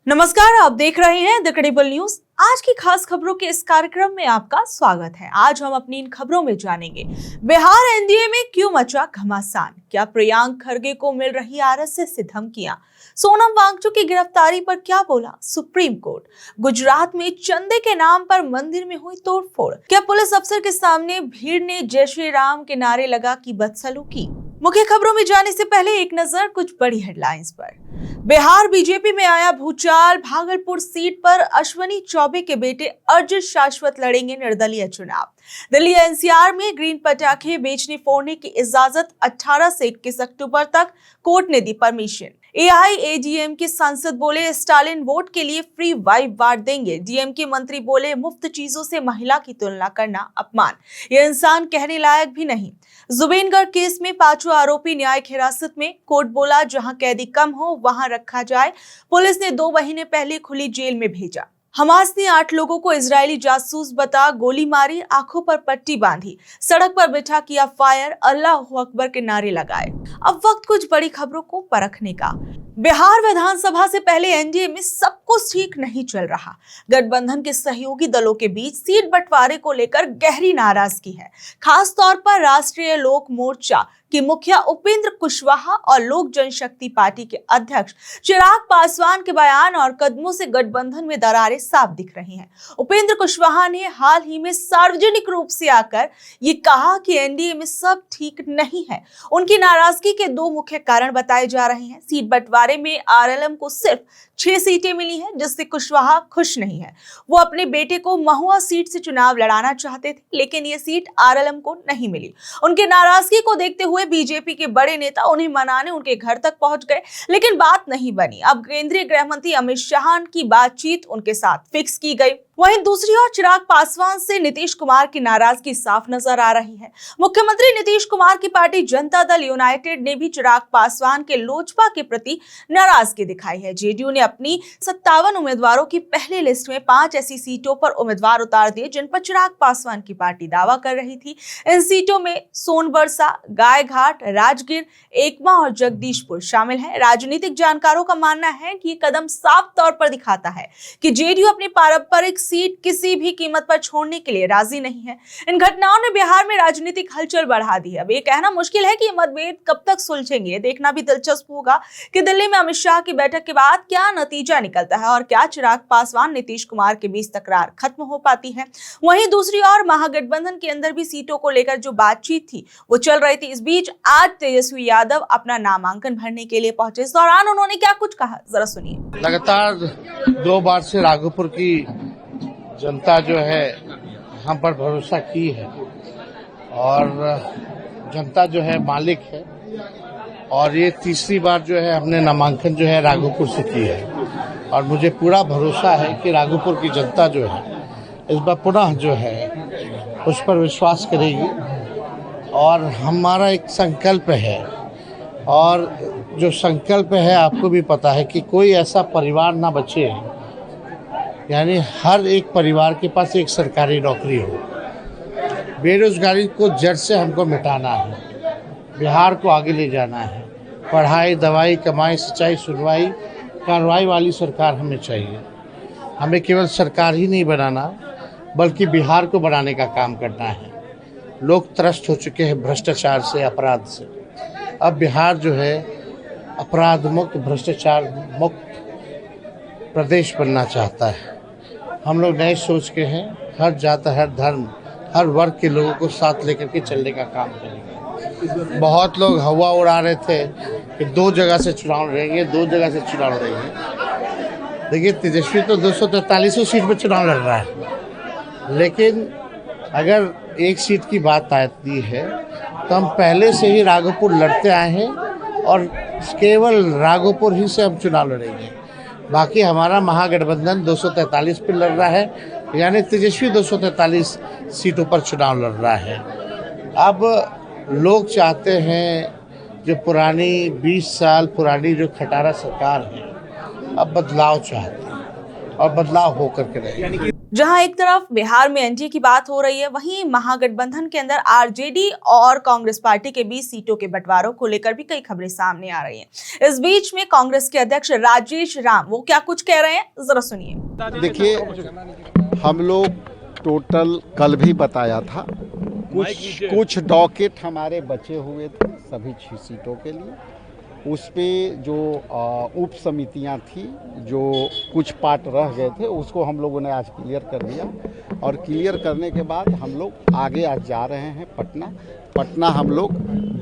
नमस्कार, आप देख रहे हैं द क्रेडिबल न्यूज। आज की खास खबरों के इस कार्यक्रम में आपका स्वागत है। आज हम अपनी इन खबरों में जानेंगे बिहार एनडीए में क्यों मचा घमासान, क्या प्रियंक खरगे को मिल रही आरएसएस से धमकियां, सोनम वांगचुक की गिरफ्तारी पर क्या बोला सुप्रीम कोर्ट, गुजरात में चंदे के नाम पर मंदिर में हुई तोड़फोड़, क्या पुलिस अफसर के सामने भीड़ ने जय श्री राम के नारे लगा की बदसलूकी। मुख्य खबरों में जाने से पहले एक नजर कुछ बड़ी हेडलाइंस पर। बिहार बीजेपी में आया भूचाल, भागलपुर सीट पर अश्वनी चौबे के बेटे अर्जुन शाश्वत लड़ेंगे निर्दलीय चुनाव। दिल्ली एनसीआर में ग्रीन पटाखे बेचने फोड़ने की इजाजत 18 से 21 अक्टूबर तक कोर्ट ने दी परमिशन। एआईएडीएमके सांसद बोले स्टालिन वोट के लिए फ्री वाई बांट देंगे। डीएमके मंत्री बोले मुफ्त चीजों से महिला की तुलना करना अपमान, यह इंसान कहने लायक भी नहीं। जुबेनगढ़ केस में पांचों आरोपी न्यायिक हिरासत में, कोर्ट बोला जहां कैदी कम हो वहां रखा जाए। पुलिस ने 2 महीने पहले खुली जेल में भेजा। हमास ने 8 लोगों को इजरायली जासूस बता गोली मारी, आंखों पर पट्टी बांधी, सड़क पर बिठा किया फायर, अल्लाह अकबर के नारे लगाए। अब वक्त कुछ बड़ी खबरों को परखने का। बिहार विधानसभा से पहले एनडीए में सब कुछ ठीक नहीं चल रहा। गठबंधन के सहयोगी दलों के बीच सीट बंटवारे को लेकर गहरी नाराजगी है। खास तौर पर राष्ट्रीय लोक मोर्चा के मुखिया उपेंद्र कुशवाहा और लोक जनशक्ति पार्टी के अध्यक्ष चिराग पासवान के बयान और कदमों से गठबंधन में दरारें साफ दिख रही हैं। उपेंद्र कुशवाहा ने हाल ही में सार्वजनिक रूप से आकर ये कहा कि एनडीए में सब ठीक नहीं है। उनकी नाराजगी के 2 मुख्य कारण बताए जा रहे हैं। सीट बंटवारे में आरएलएम को सिर्फ 6 सीटें मिली हैं, जिससे कुशवाहा खुश नहीं है। वो अपने बेटे को महुआ सीट से चुनाव लड़ाना चाहते थे, लेकिन ये सीट आरएलएम को नहीं मिली। उनके नाराजगी को देखते हुए बीजेपी के बड़े नेता उन्हें मनाने उनके घर तक पहुंच गए, लेकिन बात नहीं बनी। अब केंद्रीय गृह मंत्री अमित शाह की बातचीत उनके साथ फिक्स की गई। वहीं दूसरी ओर चिराग पासवान से नीतीश कुमार की नाराजगी साफ नजर आ रही है। मुख्यमंत्री नीतीश कुमार की पार्टी जनता दल यूनाइटेड ने भी चिराग पासवान के लोजपा के प्रति नाराजगी दिखाई है। जेडीयू ने अपनी 57 उम्मीदवारों की पहली लिस्ट में 5 ऐसी सीटों पर उम्मीदवार उतार दिए जिन पर चिराग पासवान की पार्टी दावा कर रही थी। इन सीटों में सोनबरसा, गायघाट, राजगीर, एकमा और जगदीशपुर शामिल है। राजनीतिक जानकारों का मानना है कि ये कदम साफ तौर पर दिखाता है कि जेडीयू अपनी पारंपरिक सीट किसी भी कीमत पर छोड़ने के लिए राजी नहीं है। इन घटनाओं ने बिहार में राजनीतिक हलचल बढ़ा दी है। अब ये कहना मुश्किल है कि ये मतभेद कब तक सुलझेंगे। देखना भी दिलचस्प होगा कि दिल्ली में अमित शाह की बैठक के बाद क्या नतीजा निकलता है और क्या चिराग पासवान नीतीश कुमार के बीच तकरार खत्म हो पाती है। वहीं दूसरी ओर महागठबंधन के अंदर भी सीटों को लेकर जो बातचीत थी वो चल रही थी। इस बीच आज तेजस्वी यादव अपना नामांकन भरने के लिए पहुंचे। इस दौरान उन्होंने क्या कुछ कहा, जरा सुनिए। लगातार 2 बार से राघोपुर की जनता जो है हम पर भरोसा की है और जनता जो है मालिक है और ये तीसरी बार जो है हमने नामांकन जो है राघोपुर से की है और मुझे पूरा भरोसा है कि राघोपुर की जनता जो है इस बार पुनः जो है उस पर विश्वास करेगी और हमारा एक संकल्प है और जो संकल्प है आपको भी पता है कि कोई ऐसा परिवार ना बचे, यानी हर एक परिवार के पास एक सरकारी नौकरी हो। बेरोजगारी को जड़ से हमको मिटाना है, बिहार को आगे ले जाना है। पढ़ाई, दवाई, कमाई, सिंचाई, सुनवाई, कार्रवाई वाली सरकार हमें चाहिए। हमें केवल सरकार ही नहीं बनाना बल्कि बिहार को बनाने का काम करना है। लोग त्रस्त हो चुके हैं भ्रष्टाचार से, अपराध से। अब बिहार जो है अपराध मुक्त, भ्रष्टाचार मुक्त प्रदेश बनना चाहता है। हम लोग नए सोच के हैं, हर जात, हर धर्म, हर वर्ग के लोगों को साथ लेकर के चलने का काम करेंगे। बहुत लोग हवा उड़ा रहे थे कि 2 जगह से चुनाव लड़ेंगे, 2 जगह से चुनाव लड़ेंगे। देखिए, तेजस्वी तो 243 सीट पर चुनाव लड़ रहा है, लेकिन अगर एक सीट की बात आती है तो हम पहले से ही राघोपुर लड़ते आए हैं और केवल राघोपुर ही से हम चुनाव लड़ेंगे। बाकी हमारा महागठबंधन 243 पर लड़ रहा है, यानी तेजस्वी 243 सीटों पर चुनाव लड़ रहा है। अब लोग चाहते हैं जो पुरानी 20 साल पुरानी जो खटारा सरकार है, अब बदलाव चाहते हैं और बदलाव होकर के रहेगा। जहां एक तरफ बिहार में एनडीए की बात हो रही है, वहीं महागठबंधन के अंदर आरजेडी और कांग्रेस पार्टी के बीच सीटों के बंटवारों को लेकर भी कई खबरें सामने आ रही हैं। इस बीच में कांग्रेस के अध्यक्ष राजेश राम वो क्या कुछ कह रहे हैं, जरा सुनिए। देखिए, हम लोग टोटल कल भी बताया था, कुछ डॉकेट हमारे बचे हुए थे सभी 6 सीटों के लिए। उस पे जो उप समितियां थी, जो कुछ पार्ट रह गए थे, उसको हम लोगों ने आज क्लियर कर दिया। और क्लियर करने के बाद हम लोग आगे आज जा रहे हैं पटना हम लोग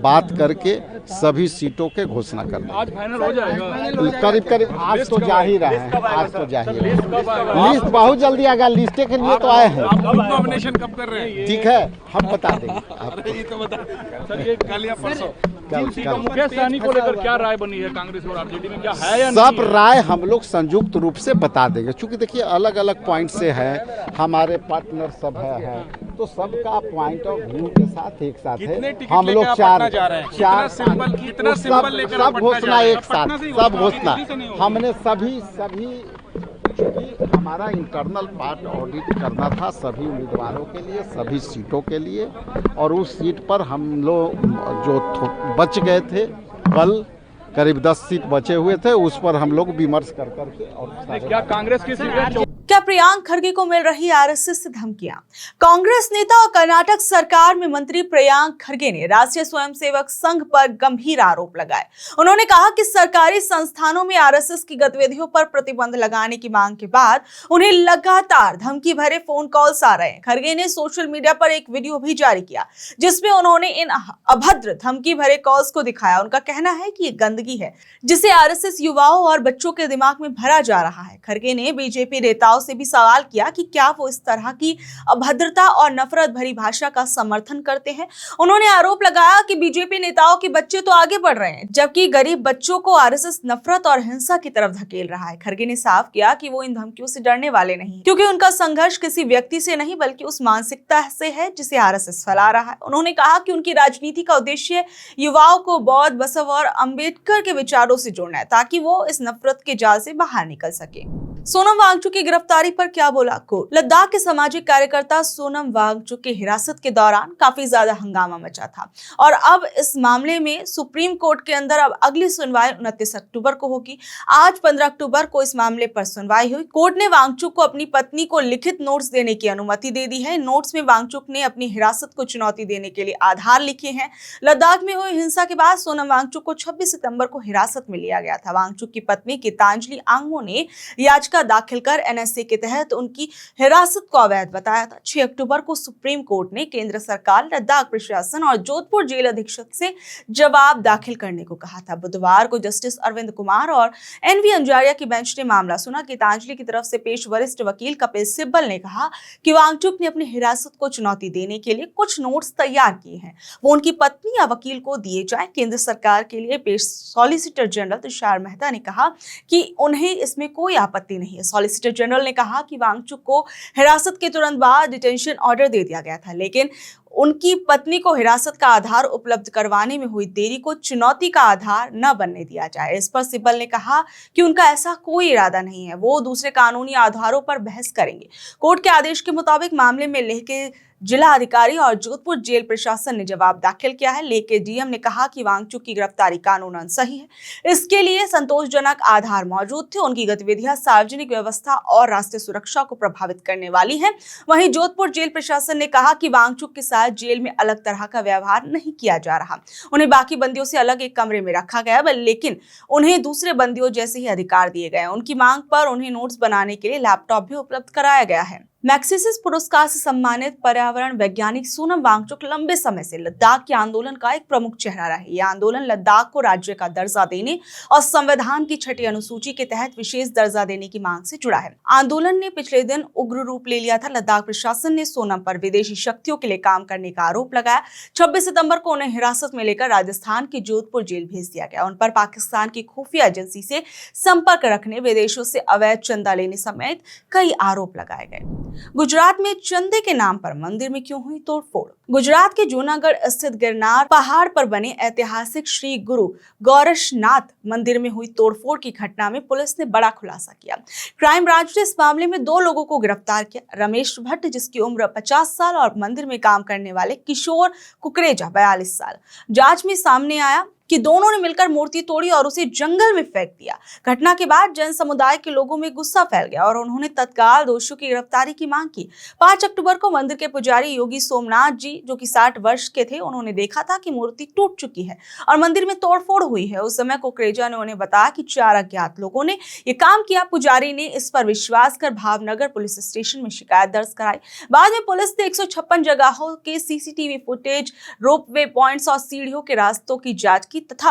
बात करके सभी सीटों के घोषणा कर देंगे। आज फाइनल हो जाएगा करीब आज तो जा ही रहे हैं, आज तो जा ही रहे हैं। लिस्ट बहुत जल्दी आएगा, लिस्टे के लिए तो आए हैं। नॉमिनेशन कब कर रहे हैं? ठीक है, हम बता देंगे आपको। ये तो बता सर, ये कल या परसों मुकेश सहनी को लेकर क्या राय बनी है कांग्रेस और आरजेडी में, क्या है या नहीं? सब राय हम लोग संयुक्त रूप से बता देंगे, क्योंकि देखिए अलग अलग पॉइंट से है, हमारे पार्टनर सब है तो सबका पॉइंट ऑफ व्यू के साथ एक साथ है। हम लोग चार सब घोषणा एक साथ, सब घोषणा हमने सभी चूँकि हमारा इंटरनल पार्ट ऑडिट करना था सभी उम्मीदवारों के लिए, सभी सीटों के लिए। और उस सीट पर हम लोग जो बच गए थे, कल करीब 10 सीट बचे हुए थे, उस पर हम लोग विमर्श कर करके और क्या कांग्रेस की सीटें क्या प्रियांक खरगे को मिल रही आरएसएस से धमकियां? कांग्रेस नेता और कर्नाटक सरकार में मंत्री प्रियांक खरगे ने राष्ट्रीय स्वयंसेवक संघ पर गंभीर आरोप लगाए। उन्होंने कहा कि सरकारी संस्थानों में आरएसएस की गतिविधियों पर प्रतिबंध लगाने की मांग के बाद उन्हें लगातार धमकी भरे फोन कॉल्स आ रहे हैं। खरगे ने सोशल मीडिया पर एक वीडियो भी जारी किया जिसमें उन्होंने इन अभद्र धमकी भरे कॉल्स को दिखाया। उनका कहना है कि ये गंदगी है जिसे आरएसएस युवाओं और बच्चों के दिमाग में भरा जा रहा है। खरगे ने बीजेपी नेताओं से भी सवाल किया कि क्या वो इस तरह की अभद्रता और नफरत भरी भाषा का समर्थन करते हैं। उन्होंने आरोप लगाया कि बीजेपी नेताओं के बच्चे तो आगे बढ़ रहे हैं, जबकि गरीब बच्चों को आरएसएस नफरत और हिंसा की तरफ धकेल रहा है। खरगे ने साफ किया कि वो इन धमकियों से डरने वाले नहीं, क्योंकि उनका संघर्ष किसी व्यक्ति से नहीं बल्कि उस मानसिकता से है जिसे आरएसएस फैला रहा है। उन्होंने कहा कि उनकी राजनीति का उद्देश्य युवाओं को बौद्ध, बसव और अंबेडकर के विचारों से जोड़ना है ताकि वो इस नफरत के जाल से बाहर निकल सके। सोनम वांगचुक की गिरफ्तारी पर क्या बोला कोर्ट? लद्दाख के सामाजिक कार्यकर्ता सोनम वांगचुक की हिरासत के दौरान काफी ज्यादा हंगामा मचा था और अब इस मामले में सुप्रीम कोर्ट के अंदर अब अगली सुनवाई 29 अक्टूबर को होगी। आज 15 अक्टूबर को इस मामले पर सुनवाई हुई। कोर्ट ने वांगचुक को अपनी पत्नी को लिखित नोट्स देने की अनुमति दे दी है। नोट्स में वांगचुक ने अपनी हिरासत को चुनौती देने के लिए आधार लिखे हैं। लद्दाख में हुई हिंसा के बाद सोनम वांगचुक को 26 सितंबर को हिरासत में लिया गया था। वांगचुक की पत्नी गीतांजलि आंगमो ने याचिका दाखिल कर एनएसए के तहत उनकी हिरासत को अवैध बताया था। 6 अक्टूबर को सुप्रीम कोर्ट ने केंद्र सरकार, लद्दाख प्रशासन और जोधपुर जेल अधीक्षक से जवाब दाखिल करने को कहा था। बुधवार को जस्टिस अरविंद कुमार और एनवी अंजारिया की बेंच ने मामला सुना। गीतांजलि की तरफ से पेश वरिष्ठ वकील कपिल सिब्बल ने कहा कि वांगचुक ने अपनी हिरासत को चुनौती देने के लिए कुछ नोट्स तैयार किए हैं, वो उनकी पत्नी या वकील को दिए जाए। केंद्र सरकार के लिए पेश सॉलिसिटर जनरल तुषार मेहता ने कहा कि उन्हें इसमें कोई आपत्ति नहीं है। सॉलिसिटर जनरल ने कहा कि वांगचुक को हिरासत के तुरंत बाद डिटेंशन ऑर्डर दे दिया गया था, लेकिन उनकी पत्नी को हिरासत का आधार उपलब्ध करवाने में हुई देरी को चुनौती का आधार न बनने दिया जाए। इस पर सिब्बल ने कहा कि उनका ऐसा कोई इरादा नहीं है, वो दूसरे कानूनी आधारों पर बहस करेंगे। कोर्ट के आदेश के मुताबिक मामले में लेह के जिला अधिकारी और जोधपुर जेल प्रशासन ने जवाब दाखिल किया है। लेह के डीएम ने कहा कि वांगचुक की गिरफ्तारी कानूनन सही है, इसके लिए संतोषजनक आधार मौजूद थे, उनकी गतिविधियां सार्वजनिक व्यवस्था और राष्ट्रीय सुरक्षा को प्रभावित करने वाली हैं। वहीं जोधपुर जेल प्रशासन ने कहा कि वांगचुक के साथ जेल में अलग तरह का व्यवहार नहीं किया जा रहा, उन्हें बाकी बंदियों से अलग एक कमरे में रखा गया, लेकिन उन्हें दूसरे बंदियों जैसे ही अधिकार दिए गए। उनकी मांग पर उन्हें नोट्स बनाने के लिए लैपटॉप भी उपलब्ध कराया गया है। मैग्सेसे पुरस्कार से सम्मानित पर्यावरण वैज्ञानिक सोनम वांगचुक लंबे समय से लद्दाख के आंदोलन का एक प्रमुख चेहरा रहे। यह आंदोलन लद्दाख को राज्य का दर्जा देने और संविधान की 6ठी अनुसूची के तहत विशेष दर्जा देने की मांग से जुड़ा है। आंदोलन ने पिछले दिन उग्र रूप ले लिया था। लद्दाख प्रशासन ने सोनम पर विदेशी शक्तियों के लिए काम करने का आरोप लगाया। 26 सितंबर को उन्हें हिरासत में लेकर राजस्थान की जोधपुर जेल भेज दिया गया। उन पर पाकिस्तान की खुफिया एजेंसी से संपर्क रखने, विदेशों से अवैध चंदा लेने समेत कई आरोप लगाए गए। गुजरात में चंदे के नाम पर मंदिर में क्यों हुई तोड़फोड़? गुजरात के जूनागढ़ स्थित गिरनार पहाड़ पर बने ऐतिहासिक श्री गुरु गोरक्षनाथ मंदिर में हुई तोड़फोड़ की घटना में पुलिस ने बड़ा खुलासा किया। क्राइम ब्रांच ने इस मामले में 2 लोगों को गिरफ्तार किया। रमेश भट्ट, जिसकी उम्र 50 साल, और मंदिर में काम करने वाले किशोर कुकरेजा, 42 साल। जांच में सामने आया कि दोनों ने मिलकर मूर्ति तोड़ी और उसे जंगल में फेंक दिया। घटना के बाद जन समुदाय के लोगों में गुस्सा फैल गया और उन्होंने तत्काल दोषियों की गिरफ्तारी की मांग की। 5 अक्टूबर को मंदिर के पुजारी योगी सोमनाथ जी, जो कि 60 वर्ष के थे, उन्होंने देखा था कि मूर्ति टूट चुकी है और मंदिर में तोड़फोड़ हुई है। उस समय कुकरेजा ने उन्हें बताया कि 4 अज्ञात लोगों ने ये काम किया। पुजारी ने इस पर विश्वास कर भावनगर पुलिस स्टेशन में शिकायत दर्ज कराई। बाद में पुलिस ने 156 जगहों के सीसीटीवी फुटेज, रोपवे पॉइंट्स और सीढ़ियों के रास्तों की जांच की तथा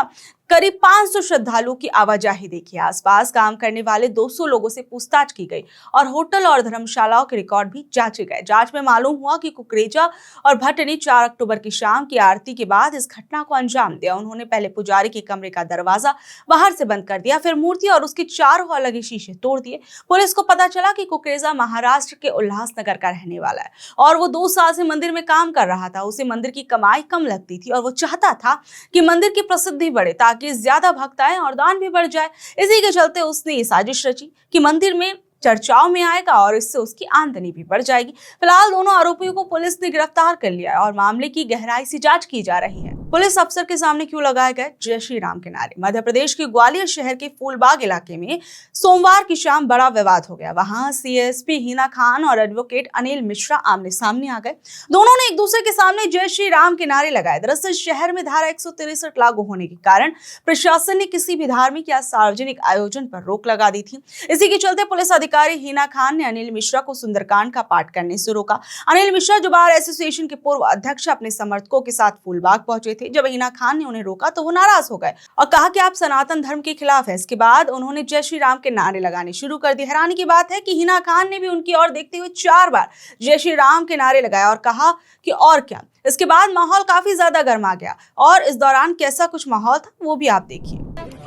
करीब 500 श्रद्धालुओं की आवाजाही देखी। आसपास काम करने वाले 200 लोगों से पूछताछ की गई और होटल और धर्मशालाओं के रिकॉर्ड भी जांचे गए। जांच में मालूम हुआ कि कुकरेजा और भट्ट ने 4 अक्टूबर की शाम की आरती के बाद इस घटना को अंजाम दिया। उन्होंने पहले पुजारी के कमरे का दरवाजा बाहर से बंद कर दिया, फिर मूर्ति और उसके चारों अलग शीशे तोड़ दिए। पुलिस को पता चला कि कुकरेजा महाराष्ट्र के उल्लासनगर का रहने वाला है और वो 2 साल से मंदिर में काम कर रहा था। उसे मंदिर की कमाई कम लगती थी और वो चाहता था कि मंदिर की प्रसिद्धि बढ़े ताकि ज्यादा भक्त आए और दान भी बढ़ जाए। इसी के चलते उसने ये साजिश रची कि मंदिर में चर्चाओं में आएगा और इससे उसकी आमदनी भी बढ़ जाएगी। फिलहाल दोनों आरोपियों को पुलिस ने गिरफ्तार कर लिया है और मामले की गहराई से जांच की जा रही है। पुलिस अफसर के सामने क्यों लगाए गए जय श्री राम के नारे? मध्य प्रदेश के ग्वालियर शहर के फूलबाग इलाके में सोमवार की शाम बड़ा विवाद हो गया। वहां सीएसपी हिना खान और एडवोकेट अनिल मिश्रा आमने सामने आ गए। दोनों ने एक दूसरे के सामने जय श्री राम के नारे लगाए। दरअसल शहर में धारा 163 लागू होने के कारण प्रशासन ने किसी भी धार्मिक या सार्वजनिक आयोजन पर रोक लगा दी थी। इसी के चलते पुलिस अधिकारी हिना खान ने अनिल मिश्रा को सुंदरकांड का पाठ करने से रोका। अनिल मिश्रा, जो बार एसोसिएशन के पूर्व अध्यक्ष, अपने समर्थकों के साथ फूलबाग पहुंचे थे। जब हिना खान ने उन्हें रोका तो वो नाराज हो गए और कहा कि आप सनातन धर्म के खिलाफ है। इसके बाद उन्होंने जय श्री राम के नारे लगाने शुरू कर दिए। हैरानी की बात है कि हिना खान ने भी उनकी ओर देखते हुए 4 बार जय श्री राम के नारे लगाए और कहा कि और क्या। इसके बाद माहौल काफी ज्यादा गर्मा गया और इस दौरान कैसा कुछ माहौल था वो भी आप देखिए।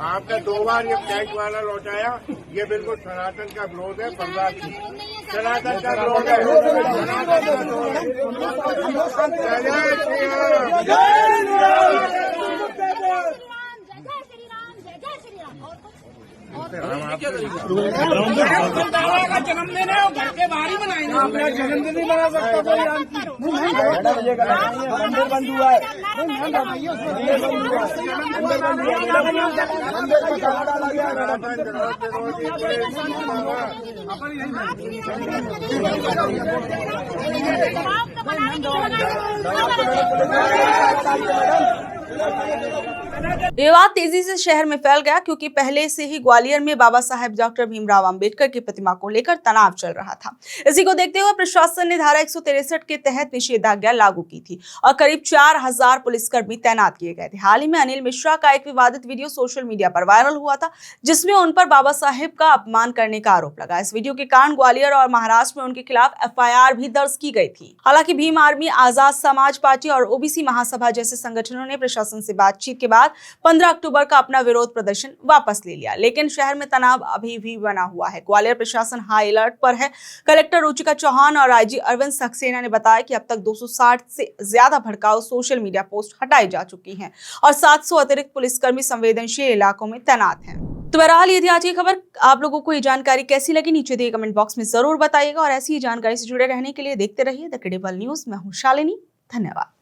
आपने 2 बार ये टैग वाला लौटाया, ये बिल्कुल सनातन का विरोध है। सनातन का विरोध है। जन्मदिन है, घर के बाहर ही मनाएंगे। जन्मदिन नहीं मना सकता कोई। मंदिर बंद हुआ है। ये बात तेजी से शहर में फैल गया क्योंकि पहले से ही ग्वालियर में बाबा साहेब डॉक्टर भीमराव अंबेडकर की प्रतिमा को लेकर तनाव चल रहा था। इसी को देखते हुए प्रशासन ने धारा 163 के तहत निषेधाज्ञा लागू की थी और करीब 4000 पुलिसकर्मी तैनात किए गए थे। हाल ही में अनिल मिश्रा का एक विवादित वीडियो सोशल मीडिया पर वायरल हुआ था, जिसमें उन पर बाबा साहेब का अपमान करने का आरोप लगा। इस वीडियो के कारण ग्वालियर और महाराष्ट्र में उनके खिलाफ FIR भी दर्ज की गई थी। हालांकि भीम आर्मी, आजाद समाज पार्टी और OBC महासभा जैसे संगठनों ने प्रशासन से बातचीत के बाद 15 अक्टूबर का अपना विरोध प्रदर्शन वापस ले लिया, लेकिन शहर में तनाव अभी भी बना हुआ है। ग्वालियर प्रशासन हाई अलर्ट पर है। कलेक्टर रुचिका चौहान और IG अरविंद सक्सेना ने बताया कि अब तक 260 से ज्यादा भड़काऊ सोशल मीडिया पोस्ट हटाई जा चुकी हैं और 700 अतिरिक्त पुलिसकर्मी संवेदनशील इलाकों में तैनात हैं। तो बहरहाल ये थी आज की खबर। आप लोगों को ये जानकारी कैसी लगी नीचे दिए कमेंट बॉक्स में जरूर बताइएगा और ऐसी ही जानकारी से जुड़े रहने के लिए देखते रहिए द क्रेडिबल न्यूज। मैं हूं शालिनी। धन्यवाद।